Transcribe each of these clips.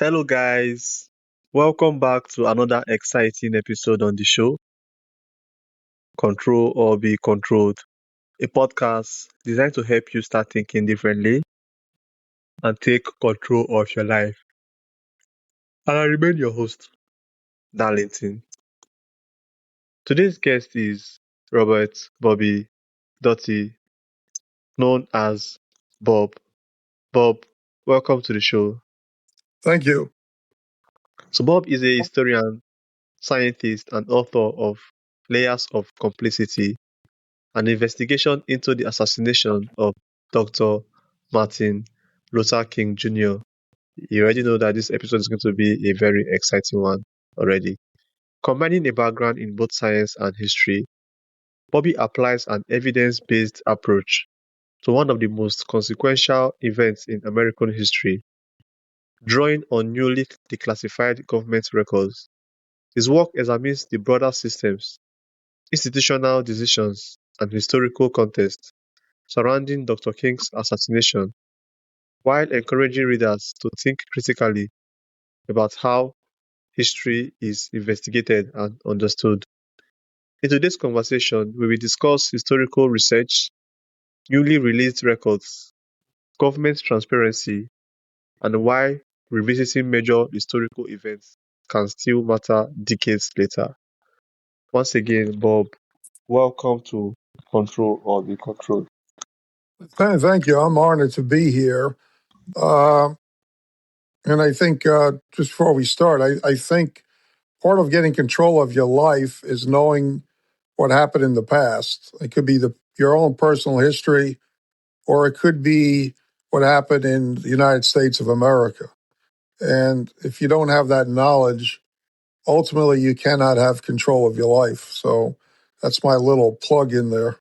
Hello, guys. Welcome back to another exciting episode on the show, Control or Be Controlled, a podcast designed to help you start thinking differently and take control of your life. And I remain your host, Darlington. Today's guest is Robert Bobby Doti, known as Bob. Bob, welcome to the show. Thank you. So, Bob is a historian, scientist, and author of Layers of Complicity, an investigation into the assassination of Dr. Martin Luther King Jr. You already know that this episode is going to be a very exciting one already. Combining a background in both science and history, Bobby applies an evidence-based approach to one of the most consequential events in American history, drawing on newly declassified government records. His work examines the broader systems, institutional decisions, and historical context surrounding Dr. King's assassination, while encouraging readers to think critically about how history is investigated and understood. In today's conversation, we will discuss historical research, newly released records, government transparency, and why revisiting major historical events can still matter decades later. Once again, Bob, welcome to Control or Be Controlled. Thank you. I'm honored to be here. Uh, and I think just before we start, I think part of getting control of your life is knowing what happened in the past. It could be your own personal history, or it could be what happened in the United States of America. And if you don't have that knowledge, ultimately you cannot have control of your life. So that's my little plug in there.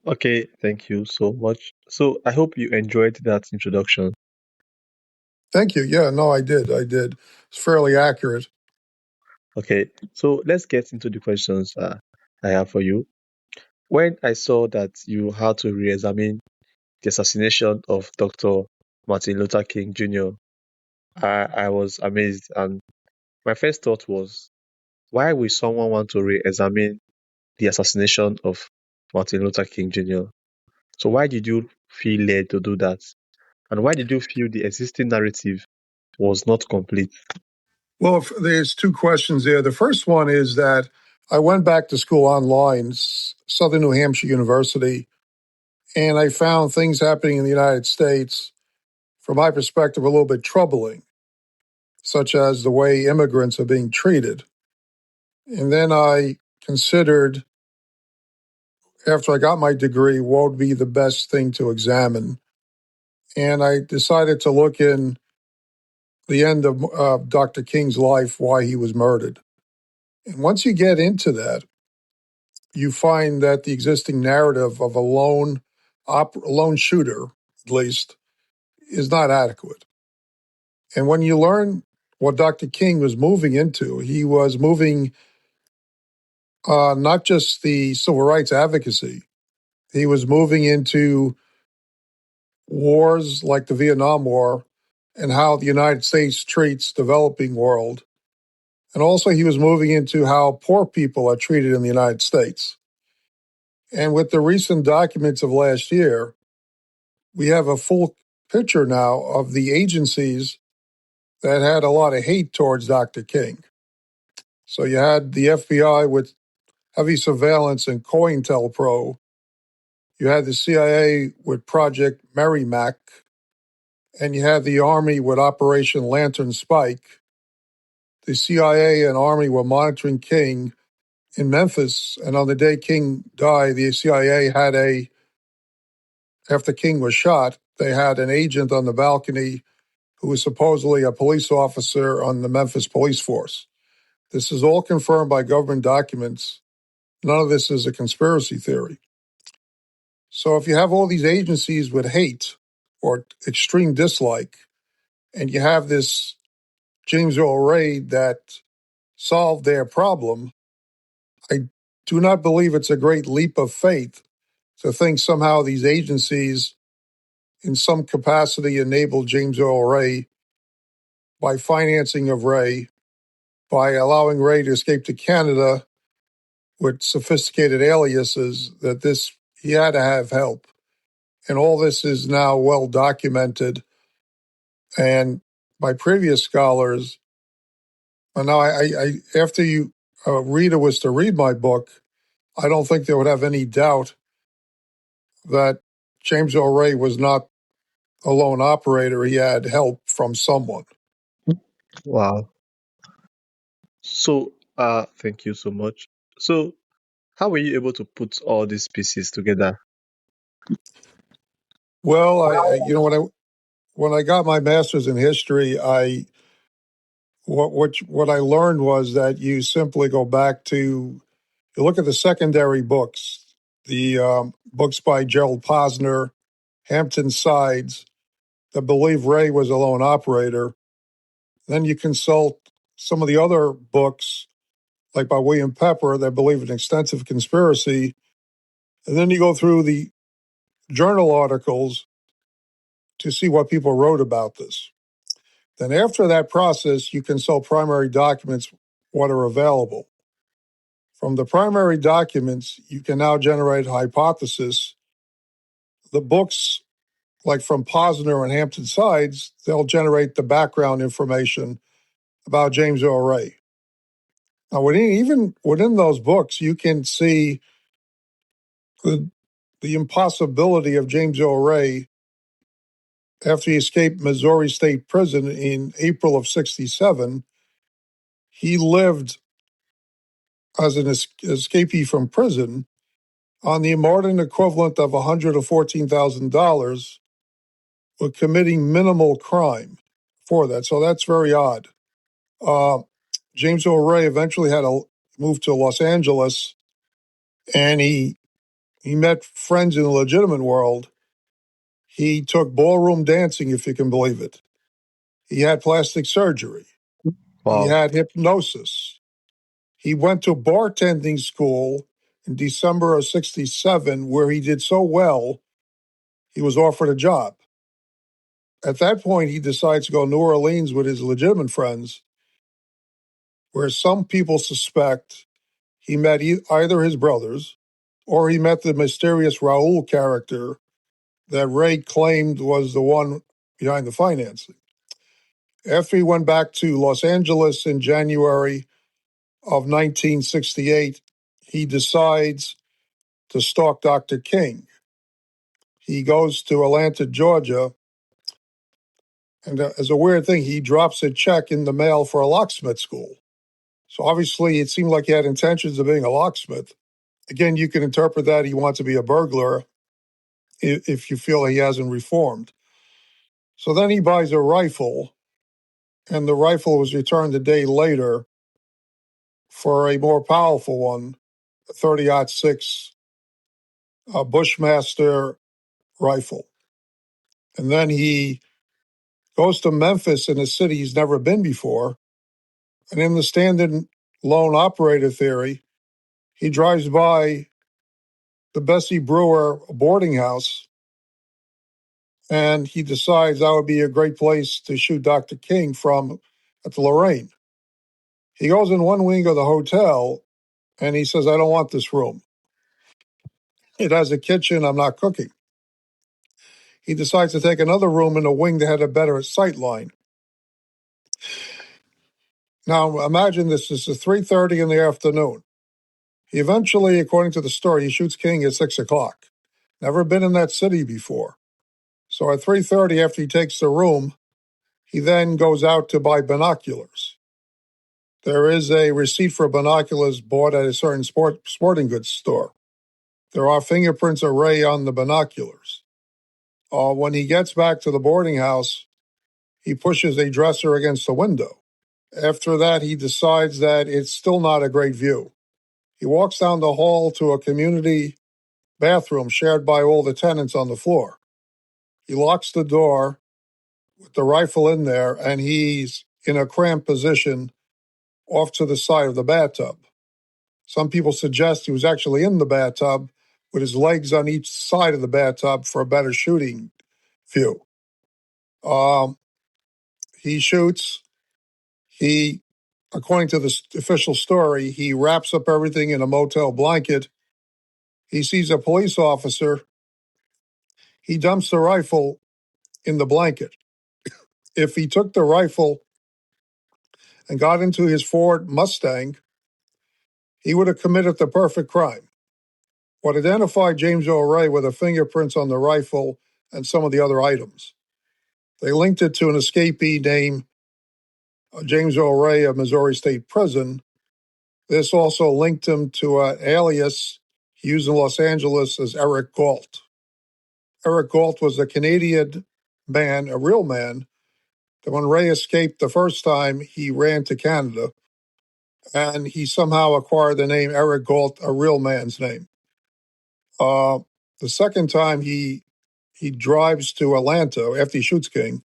Okay, thank you so much. So I hope you enjoyed that introduction. Thank you. Yeah, no, I did. It's fairly accurate. Okay, so let's get into the questions I have for you. When I saw that you had to re-examine the assassination of Dr. Martin Luther King Jr., I was amazed, and my first thought was, why would someone want to re-examine the assassination of Martin Luther King Jr.? So why did you feel led to do that? And why did you feel the existing narrative was not complete? Well, there's two questions there. The first one is that I went back to school online, Southern New Hampshire University, and I found things happening in the United States, from my perspective, a little bit troubling, such as the way immigrants are being treated. And then I considered, after I got my degree, what would be the best thing to examine. And I decided to look in the end of Dr. King's life, why he was murdered. And once you get into that, you find that the existing narrative of a lone shooter, at least, is not adequate. And when you learn what Dr. King was moving into, he was moving not just the civil rights advocacy, he was moving into wars like the Vietnam War and how the United States treats developing world. And also he was moving into how poor people are treated in the United States. And with the recent documents of last year, we have a full picture now of the agencies that had a lot of hate towards Dr. King. So you had the FBI with heavy surveillance and COINTELPRO. You had the CIA with Project Merrimack. And you had the Army with Operation Lantern Spike. The CIA and Army were monitoring King in Memphis. And on the day King died, the CIA had after King was shot, they had an agent on the balcony who was supposedly a police officer on the Memphis police force. This is all confirmed by government documents. None of this is a conspiracy theory. So if you have all these agencies with hate or extreme dislike, and you have this James Earl Ray that solved their problem, I do not believe it's a great leap of faith to think somehow these agencies in some capacity enabled James Earl Ray by financing of Ray, by allowing Ray to escape to Canada with sophisticated aliases, that he had to have help. And all this is now well documented. And by previous scholars, and now after you reader was to read my book, I don't think they would have any doubt that James Earl Ray was not a lone operator. He had help from someone. Wow. So, thank you so much. So, how were you able to put all these pieces together? Well, when I got my master's in history, what I learned was that you simply go back to you look at the secondary books, the books by Gerald Posner, Hampton Sides, that believe Ray was a lone operator. Then you consult some of the other books, like by William Pepper, that believe in extensive conspiracy. And then you go through the journal articles to see what people wrote about this. Then after that process, you consult primary documents, what are available. From the primary documents, you can now generate a hypothesis. The books, like from Posner and Hampton Sides, they'll generate the background information about James Earl Ray. Now, even within those books, you can see the impossibility of James Earl Ray after he escaped Missouri State Prison in April of '67. He lived as an escapee from prison on the Martin equivalent of $114,000 with committing minimal crime for that. So that's very odd. Uh, James Earl Ray eventually had to move to Los Angeles, and he met friends in the legitimate world. He took ballroom dancing, if you can believe it. He had plastic surgery. He Wow. had hypnosis. He went to bartending school in December of '67, where he did so well, he was offered a job. At that point, he decides to go to New Orleans with his legitimate friends, where some people suspect he met either his brothers or he met the mysterious Raoul character that Ray claimed was the one behind the financing. After he went back to Los Angeles in January of 1968, he decides to stalk Dr. King. He goes to Atlanta, Georgia, and as a weird thing, he drops a check in the mail for a locksmith school. So obviously, it seemed like he had intentions of being a locksmith. Again, you can interpret that he wants to be a burglar if you feel he hasn't reformed. So then he buys a rifle, and the rifle was returned a day later for a more powerful one, a 30-06 Bushmaster rifle. And then he goes to Memphis, in a city he's never been before. And in the standard lone operator theory, he drives by the Bessie Brewer boarding house, and he decides that would be a great place to shoot Dr. King from at the Lorraine. He goes in one wing of the hotel, and he says, I don't want this room. It has a kitchen. I'm not cooking. He decides to take another room in a wing that had a better sight line. Now, imagine this is 3:30 in the afternoon. He eventually, according to the story, he shoots King at 6 o'clock. Never been in that city before. So at 3:30, after he takes the room, he then goes out to buy binoculars. There is a receipt for binoculars bought at a certain sporting goods store. There are fingerprints of Ray on the binoculars. When he gets back to the boarding house, he pushes a dresser against the window. After that, he decides that it's still not a great view. He walks down the hall to a community bathroom shared by all the tenants on the floor. He locks the door with the rifle in there, and he's in a cramped position off to the side of the bathtub. Some people suggest he was actually in the bathtub with his legs on each side of the bathtub for a better shooting view. He shoots. He, according to the official story, he wraps up everything in a motel blanket. He sees a police officer. He dumps the rifle in the blanket. If he took the rifle and got into his Ford Mustang, he would have committed the perfect crime. What identified James Earl Ray were the fingerprints on the rifle and some of the other items. They linked it to an escapee named James Earl Ray of Missouri State Prison. This also linked him to an alias he used in Los Angeles as Eric Galt. Eric Galt was a Canadian man, a real man, that when Ray escaped the first time, he ran to Canada, and he somehow acquired the name Eric Galt, a real man's name. The second time he drives to Atlanta after he shoots King.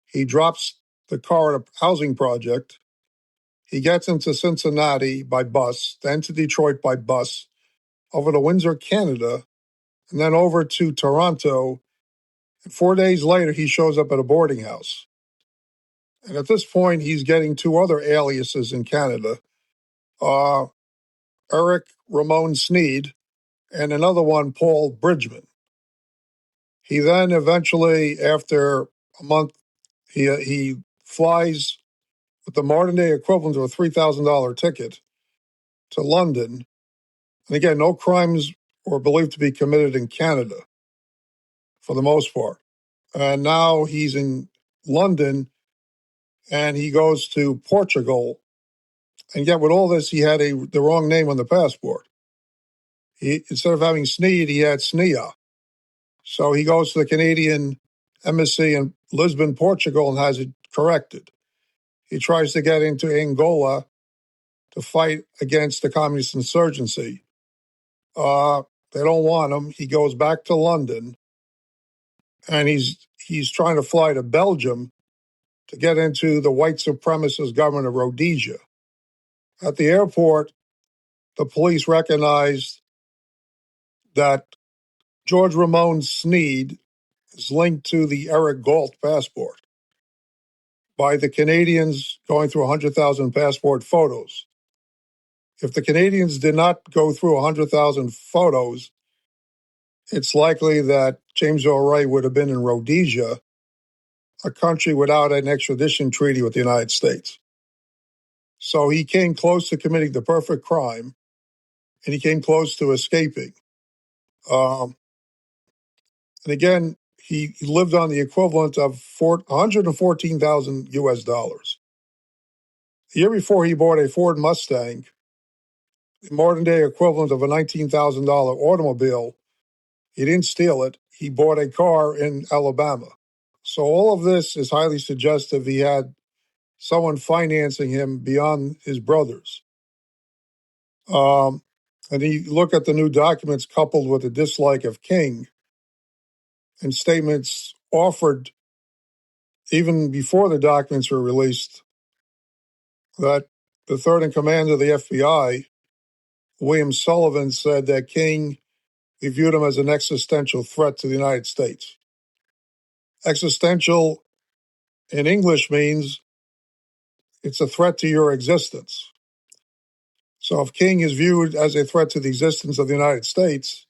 He drops the car at a housing project. He gets into Cincinnati by bus, then to Detroit by bus, over to Windsor, Canada, and then over to Toronto. And 4 days later, he shows up at a boarding house. And at this point, he's getting two other aliases in Canada, Eric Ramon Sneed and another one, Paul Bridgman. He then eventually, after a month, he flies with the modern day equivalent of a $3,000 ticket to London. And again, no crimes were believed to be committed in Canada for the most part. And now he's in London and he goes to Portugal. And yet, with all this, he had the wrong name on the passport. Instead of having Sneed, he had Snea. So he goes to the Canadian embassy in Lisbon, Portugal, and has it corrected. He tries to get into Angola to fight against the communist insurgency. They don't want him. He goes back to London, and he's trying to fly to Belgium to get into the white supremacist government of Rhodesia. At the airport, the police recognized that George Ramon Sneed is linked to the Eric Galt passport by the Canadians going through 100,000 passport photos. If the Canadians did not go through 100,000 photos, it's likely that James Earl Ray would have been in Rhodesia, a country without an extradition treaty with the United States. So he came close to committing the perfect crime, and he came close to escaping. And again, he lived on the equivalent of 114,000 US dollars. The year before, he bought a Ford Mustang, the modern day equivalent of a $19,000 automobile. He didn't steal it. He bought a car in Alabama. So all of this is highly suggestive he had someone financing him beyond his brothers. And you look at the new documents coupled with the dislike of King and statements offered even before the documents were released that the third in command of the FBI, William Sullivan, said that King viewed him as an existential threat to the United States. Existential in English means it's a threat to your existence. So if King is viewed as a threat to the existence of the United States,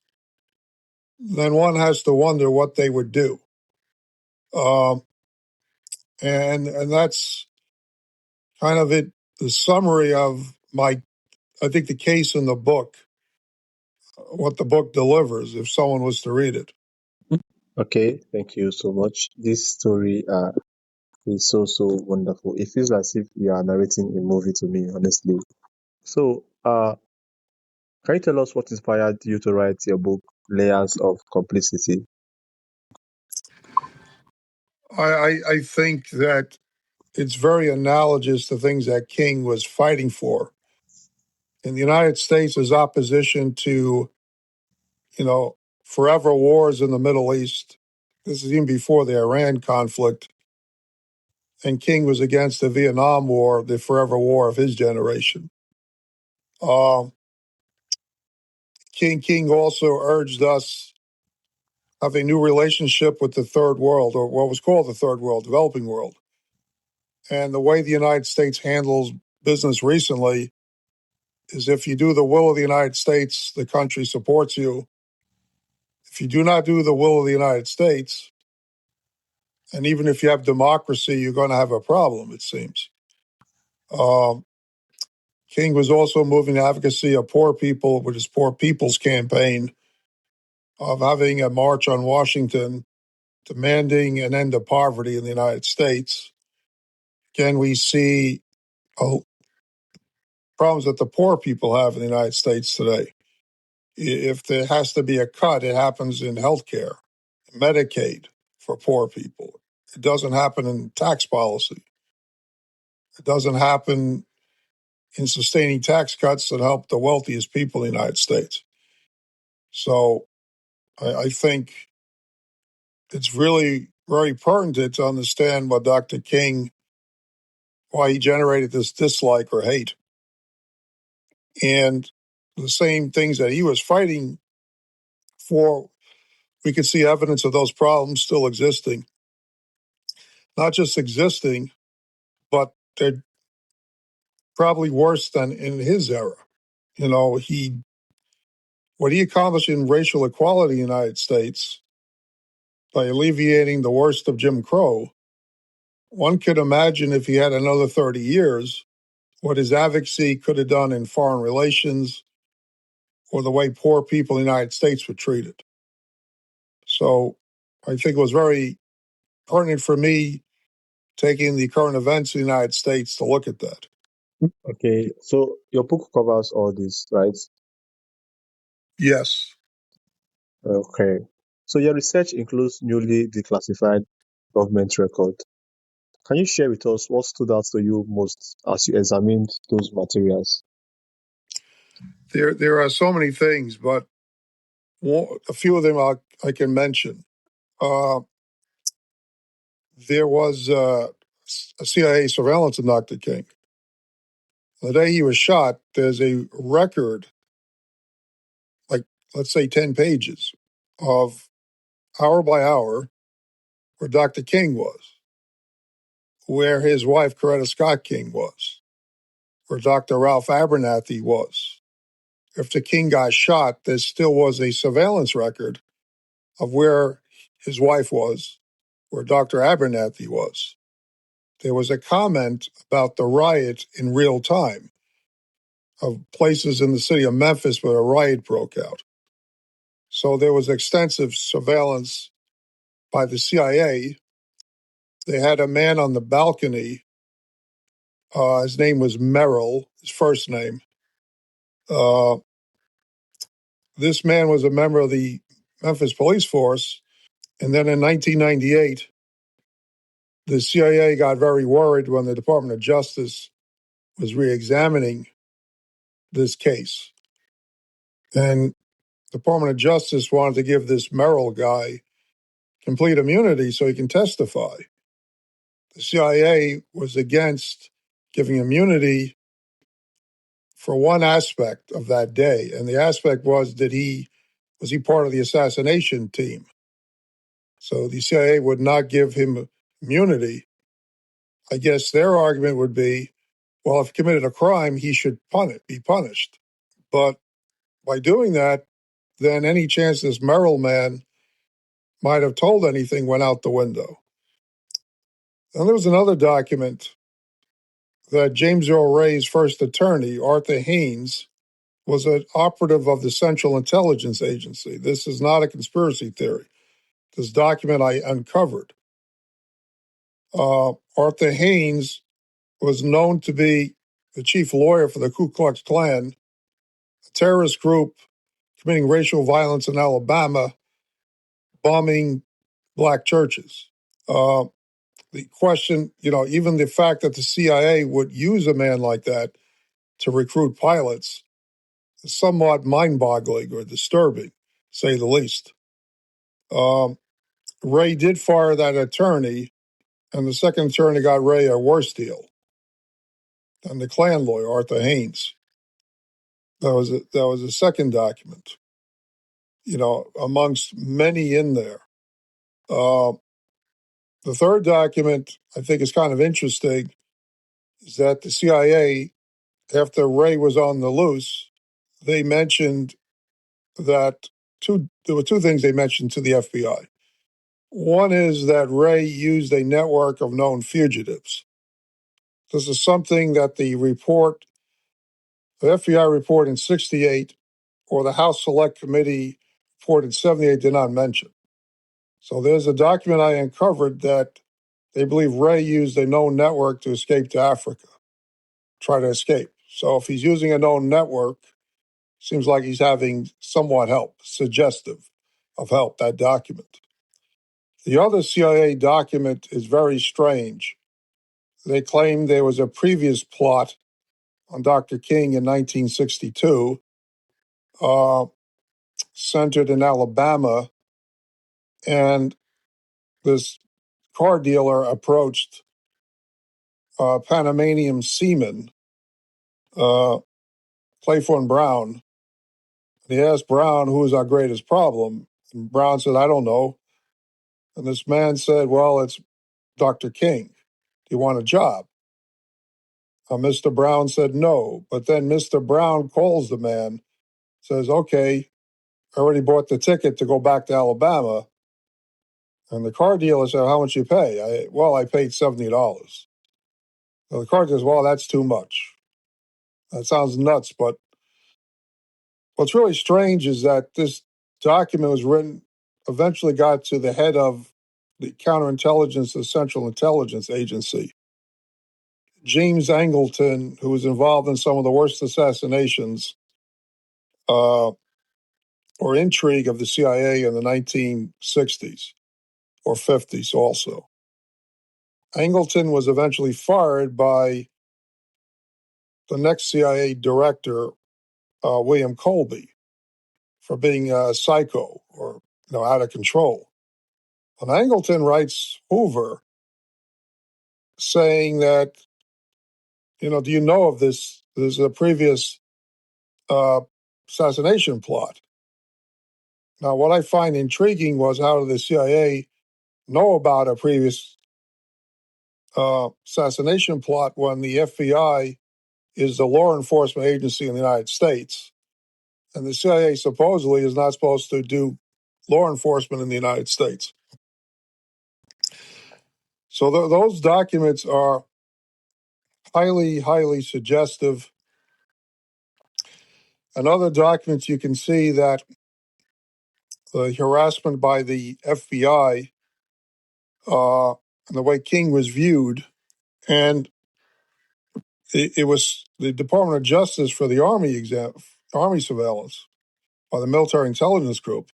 then one has to wonder what they would do. And that's kind of it, the summary of I think the case in the book, what the book delivers if someone was to read it. Okay, thank you so much. This story is so wonderful. It feels as if you are narrating a movie to me, honestly. So, can you tell us what inspired you to write your book, Layers of Complicity? I think that it's very analogous to things that King was fighting for. In the United States, his opposition to, forever wars in the Middle East. This is even before the Iran conflict. And King was against the Vietnam War, the forever war of his generation. Uh, King also urged us have a new relationship with the third world, or what was called the third world, developing world. And the way the United States handles business recently is if you do the will of the United States, the country supports you. If you do not do the will of the United States, and even if you have democracy, you're going to have a problem, it seems. Um, King was also moving advocacy of poor people with his Poor People's Campaign of having a march on Washington demanding an end to poverty in the United States. Again, we see problems that the poor people have in the United States today. If there has to be a cut, it happens in healthcare, Medicaid for poor people. It doesn't happen in tax policy. It doesn't happen in sustaining tax cuts that help the wealthiest people in the United States. So I think it's really very pertinent to understand what Dr. King, why he generated this dislike or hate. And the same things that he was fighting for, we could see evidence of those problems still existing. Not just existing, but they're probably worse than in his era. You know, what he accomplished in racial equality in the United States by alleviating the worst of Jim Crow, one could imagine if he had another 30 years, what his advocacy could have done in foreign relations or the way poor people in the United States were treated. So I think it was very pertinent for me taking the current events in the United States to look at that. Okay, so your book covers all this, right? Yes. Okay. So your research includes newly declassified government record. Can you share with us what stood out to you most as you examined those materials? There are so many things, but a few of them I can mention. Uh, there was a CIA surveillance of Dr. King. The day he was shot, there's a record, like let's say 10 pages, of hour by hour where Dr. King was, where his wife, Coretta Scott King, was, where Dr. Ralph Abernathy was. After King got shot, there still was a surveillance record of where his wife was, where Dr. Abernathy was. There was a comment about the riot in real time of places in the city of Memphis where a riot broke out. So there was extensive surveillance by the CIA. They had a man on the balcony. His name was Merrill, his first name. Uh, this man was a member of the Memphis police force. And then in 1998, the CIA got very worried when the Department of Justice was re-examining this case. And the Department of Justice wanted to give this Merrill guy complete immunity so he can testify. The CIA was against giving immunity for one aspect of that day, and the aspect was was he part of the assassination team? So the CIA would not give him immunity. I guess their argument would be, well, if he committed a crime, he should be punished. But by doing that, then any chance this Merrill man might have told anything went out the window. And there was another document that James Earl Ray's first attorney, Arthur Haynes, was an operative of the Central Intelligence Agency. This is not a conspiracy theory. This document I uncovered. Arthur Haynes was known to be the chief lawyer for the Ku Klux Klan, a terrorist group committing racial violence in Alabama, bombing black churches. The question, even the fact that the CIA would use a man like that to recruit pilots is somewhat mind-boggling or disturbing, to say the least. Ray did fire that attorney, and the second attorney got Ray a worse deal than the Klan lawyer, Arthur Haynes. That was a second document, amongst many in there. The third document I think is kind of interesting. is that the CIA, after Ray was on the loose, they mentioned that there were two things they mentioned to the FBI. One is that Ray used a network of known fugitives. This is something that the FBI report in 68 or the House Select Committee report in 78 did not mention. So there's a document I uncovered that they believe Ray used a known network to escape to Africa, try to escape. So if he's using a known network, seems like he's having somewhat help, suggestive of help, that document. The other CIA document is very strange. They claim there was a previous plot on Dr. King in 1962, uh, centered in Alabama, and this car dealer approached Panamanian seaman uh, Claiborne Brown. And he asked Brown, who is our greatest problem? And Brown said, I don't know. And this man said, well, it's Dr. King. Do you want a job? Mr. Brown said no. But then Mr. Brown calls the man, says, okay, I already bought the ticket to go back to Alabama. And the car dealer said, how much you pay? I paid $70. So the car dealer says, well, that's too much. That sounds nuts, but what's really strange is that this document was written, eventually got to the head of the counterintelligence, the Central Intelligence Agency. James Angleton, who was involved in some of the worst assassinations or intrigue of the CIA in the 1960s or 50s also. Angleton was eventually fired by the next CIA director, William Colby, for being psycho or out of control. And Angleton writes Hoover saying that, do you know of this? There's a previous uh, assassination plot. Now, what I find intriguing was how did the CIA know about a previous assassination plot when the FBI is the law enforcement agency in the United States, and the CIA supposedly is not supposed to do law enforcement in the United States. So those documents are highly, highly suggestive. And other documents you can see that the harassment by the FBI and the way King was viewed, and it was the Department of Justice for the Army surveillance by the Military Intelligence Group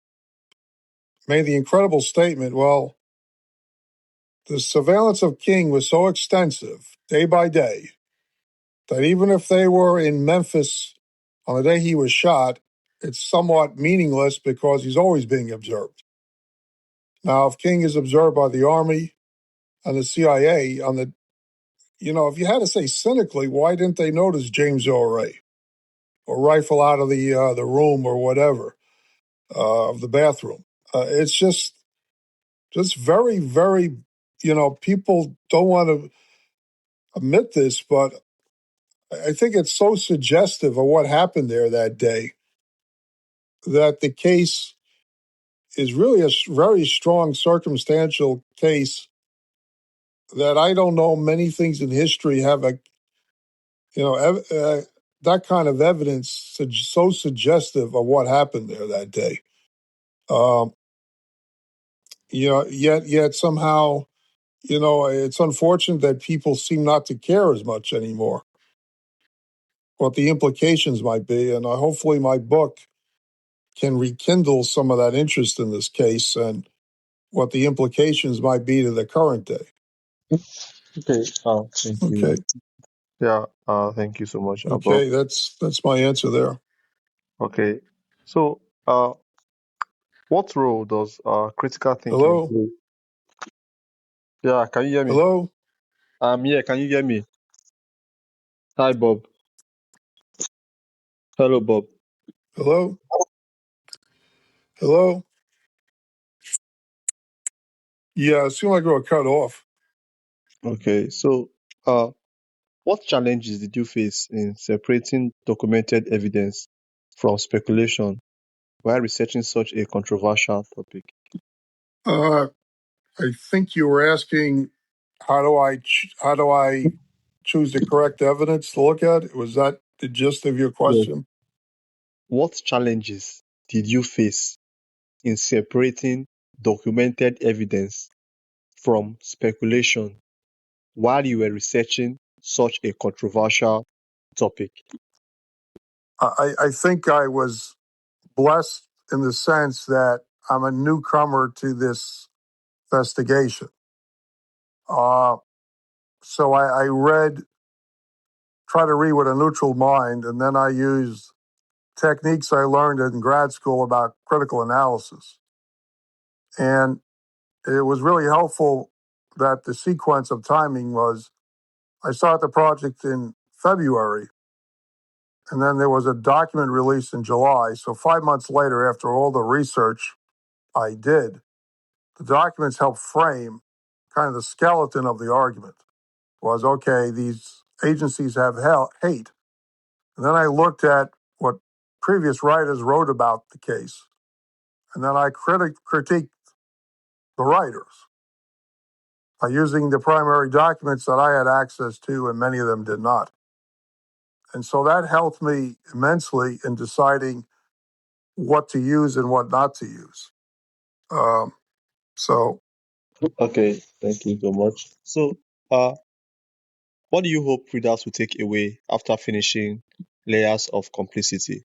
made the incredible statement, well, the surveillance of King was so extensive, day by day, that even if they were in Memphis on the day he was shot, it's somewhat meaningless because he's always being observed. Now, if King is observed by the Army and the CIA if you had to say cynically, why didn't they notice James Earl Ray or rifle out of the room or whatever of the bathroom? It's just very, very, people don't want to admit this, but I think it's so suggestive of what happened there that day that the case is really a very strong circumstantial case that I don't know many things in history have that kind of evidence so suggestive of what happened there that day. Um, yet somehow, it's unfortunate that people seem not to care as much anymore what the implications might be. And hopefully my book can rekindle some of that interest in this case and what the implications might be to the current day. Okay. Thank you. Okay. Yeah. Thank you so much, Bob. Okay, that's my answer there. Okay. So, what role does critical thinking Hello? play? Yeah. Can you hear me? Hello? I'm here. Can you hear me? Hi, Bob. Hello, Bob. Hello? Hello? Yeah, it seemed like we were cut off. Okay. So, uh, What challenges did you face in separating documented evidence from speculation while researching such a controversial topic? Uh, I think you were asking how do I choose the correct evidence to look at? Was that the gist of your Yes. question? What challenges did you face in separating documented evidence from speculation while you were researching such a controversial topic? I think I was blessed in the sense that I'm a newcomer to this investigation. Uh, so I try to read with a neutral mind, and then I used techniques I learned in grad school about critical analysis. And it was really helpful that the sequence of timing was I started the project in February, and then there was a document released in July. So 5 months later, after all the research I did, the documents helped frame kind of the skeleton of the argument. Was okay, these agencies have hate. And then I looked at what previous writers wrote about the case, and then I critiqued the writers by using the primary documents that I had access to, and many of them did not. And so that helped me immensely in deciding what to use and what not to use. Um, so Okay, thank you so much. So, what do you hope readers will take away after finishing Layers of Complicity?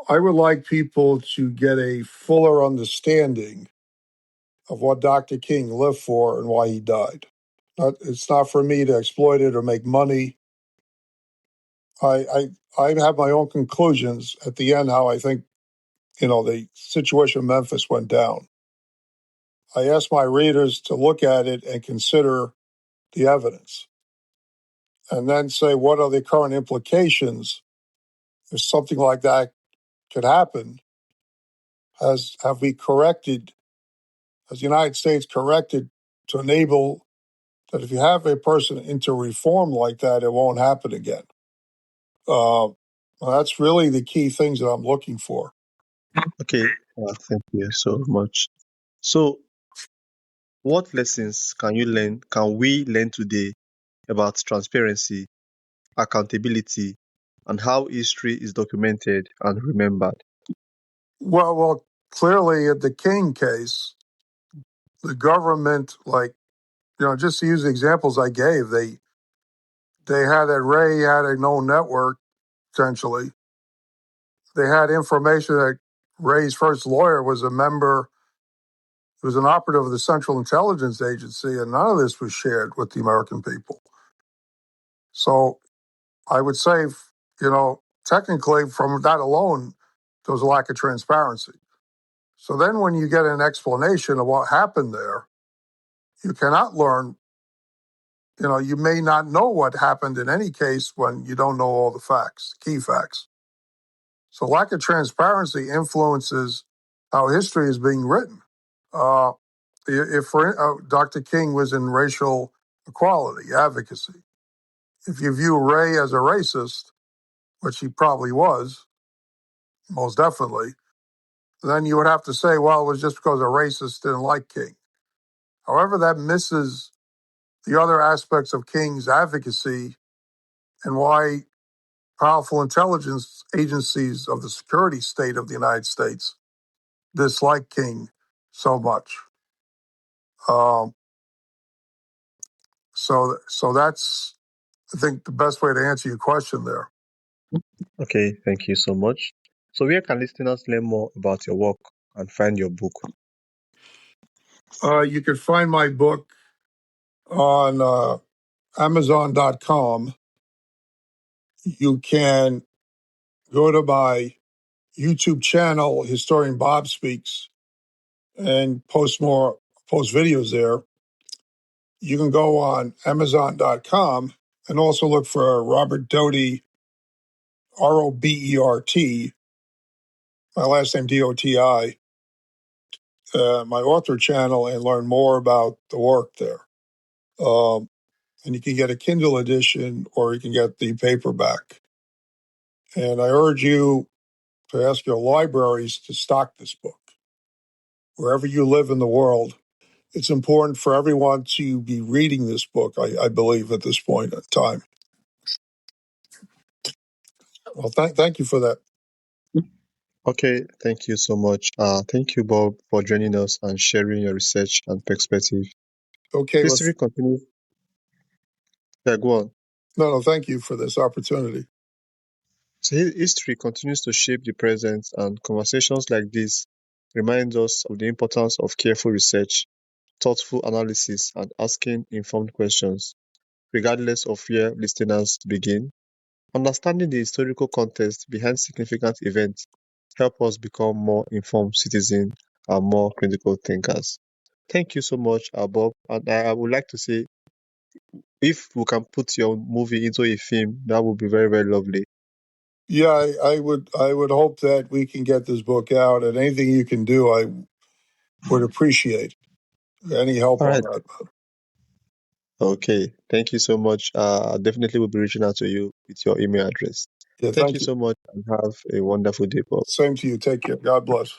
I would like people to get a fuller understanding of what Dr. King lived for and why he died. It's not for me to exploit it or make money. I have my own conclusions at the end how I think the situation in Memphis went down. I ask my readers to look at it and consider the evidence, and then say what are the current implications if something like that could happen. Have we corrected? Has the United States corrected to enable that if you have a person into reform like that, it won't happen again? Well, that's really the key things that I'm looking for. Okay, thank you so much. So, what lessons can we learn today about transparency, accountability, and how history is documented and remembered? Well, clearly at the King case, the government, like just to use the examples I gave, they had that Ray had a known network essentially. They had information that Ray's first lawyer was a member, was an operative of the Central Intelligence Agency, and none of this was shared with the American people. So I would say, technically from that alone, there was a lack of transparency. So then when you get an explanation of what happened there, you cannot learn, you may not know what happened in any case when you don't know all the facts, key facts. So lack of transparency influences how history is being written. Uh, if Dr. King was in racial equality, advocacy, if you view Ray as a racist, which he probably was, most definitely, then you would have to say, well, it was just because a racist didn't like King. However, that misses the other aspects of King's advocacy and why powerful intelligence agencies of the security state of the United States dislike King so much. Um, so that's, I think, the best way to answer your question there. Okay, thank you so much. So, where can listeners learn more about your work and find your book? You can find my book on Amazon.com. You can go to my YouTube channel, Historian Bob Speaks, and post videos there. You can go on Amazon.com and also look for Robert Doti, Robert, my last name Doti, my author channel, and learn more about the work there. Um, and you can get a Kindle edition or you can get the paperback. And I urge you to ask your libraries to stock this book. Wherever you live in the world, it's important for everyone to be reading this book, I believe, at this point in time. Well, thank you for that. Okay, thank you so much. Thank you, Bob, for joining us and sharing your research and perspective. Okay, History continues. Yeah, go on. no, thank you for this opportunity. So history continues to shape the present, and conversations like this remind us of the importance of careful research, thoughtful analysis, and asking informed questions, regardless of where listeners begin. Understanding the historical context behind significant events help us become more informed citizens and more critical thinkers. Thank you so much, Bob. And I would like to say, if we can put your movie into a film, that would be very, very lovely. Yeah, I would hope that we can get this book out, and anything you can do, I would appreciate any help All on right. that. Okay. Thank you so much. I definitely will be reaching out to you with your email address. Yeah, Thank thank you you. so much and have a wonderful day, Bob. Same to you. Take care. God bless.